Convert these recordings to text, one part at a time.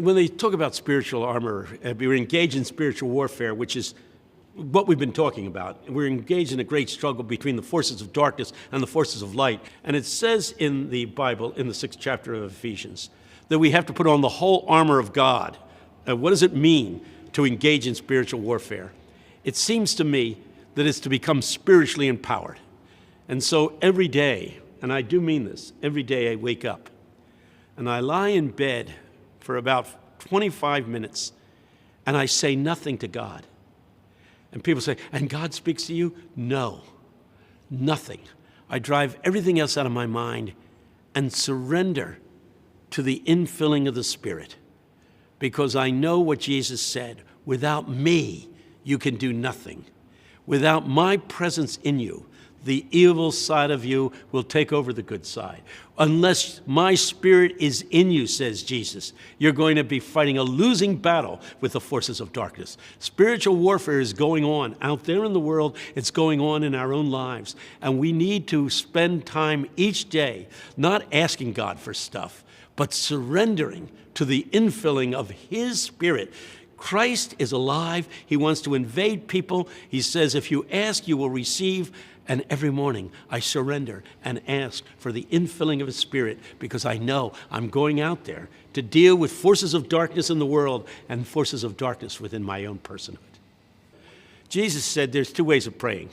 when they talk about spiritual armor, we're engaged in spiritual warfare, which is what we've been talking about. We're engaged in a great struggle between the forces of darkness and the forces of light. And it says in the Bible, in the 6th chapter of Ephesians, that we have to put on the whole armor of God. What does it mean to engage in spiritual warfare? It seems to me that it's to become spiritually empowered. And so every day, and I do mean this, every day I wake up and I lie in bed for about 25 minutes and I say nothing to God. And people say, and God speaks to you? No, nothing. I drive everything else out of my mind and surrender to the infilling of the Spirit, because I know what Jesus said, without me, you can do nothing. Without my presence in you, the evil side of you will take over the good side. Unless my Spirit is in you, says Jesus, you're going to be fighting a losing battle with the forces of darkness. Spiritual warfare is going on out there in the world. It's going on in our own lives. And we need to spend time each day not asking God for stuff, but surrendering to the infilling of His Spirit. Christ is alive. He wants to invade people. He says, if you ask, you will receive. And every morning I surrender and ask for the infilling of His Spirit, because I know I'm going out there to deal with forces of darkness in the world and forces of darkness within my own personhood. Jesus said there's two ways of praying.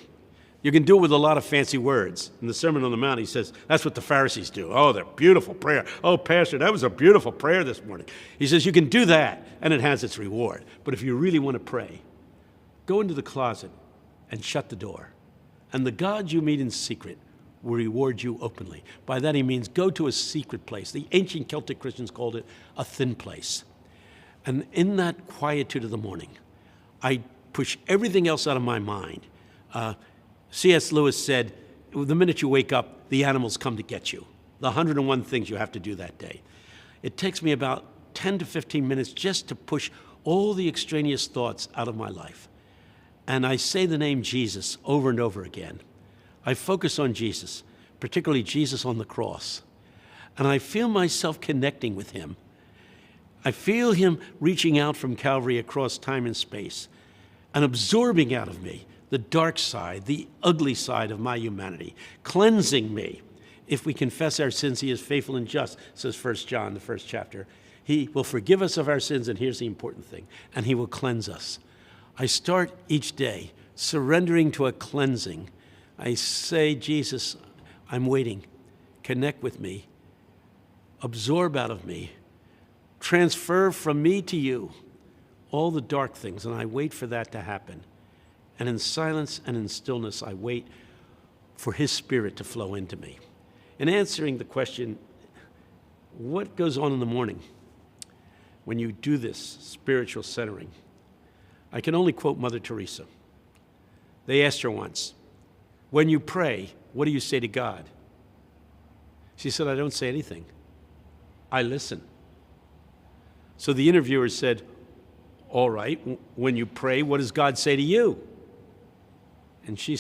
You can do it with a lot of fancy words. In the Sermon on the Mount, He says, that's what the Pharisees do. Oh, they're beautiful prayer. Oh, Pastor, that was a beautiful prayer this morning. He says, you can do that, and it has its reward. But if you really want to pray, go into the closet and shut the door. And the God you meet in secret will reward you openly. By that He means go to a secret place. The ancient Celtic Christians called it a thin place. And in that quietude of the morning, I push everything else out of my mind. C.S. Lewis said, the minute you wake up, the animals come to get you. The 101 things you have to do that day. It takes me about 10 to 15 minutes just to push all the extraneous thoughts out of my life. And I say the name Jesus over and over again. I focus on Jesus, particularly Jesus on the cross. And I feel myself connecting with Him. I feel Him reaching out from Calvary across time and space and absorbing out of me the dark side, the ugly side of my humanity, cleansing me. If we confess our sins, He is faithful and just, says 1 John, the 1st chapter. He will forgive us of our sins, and here's the important thing, and He will cleanse us. I start each day surrendering to a cleansing. I say, Jesus, I'm waiting. Connect with me. Absorb out of me. Transfer from me to you all the dark things, and I wait for that to happen. And in silence and in stillness, I wait for His Spirit to flow into me. In answering the question, what goes on in the morning when you do this spiritual centering? I can only quote Mother Teresa. They asked her once, when you pray, what do you say to God? She said, I don't say anything. I listen. So the interviewer said, all right, when you pray, what does God say to you? And she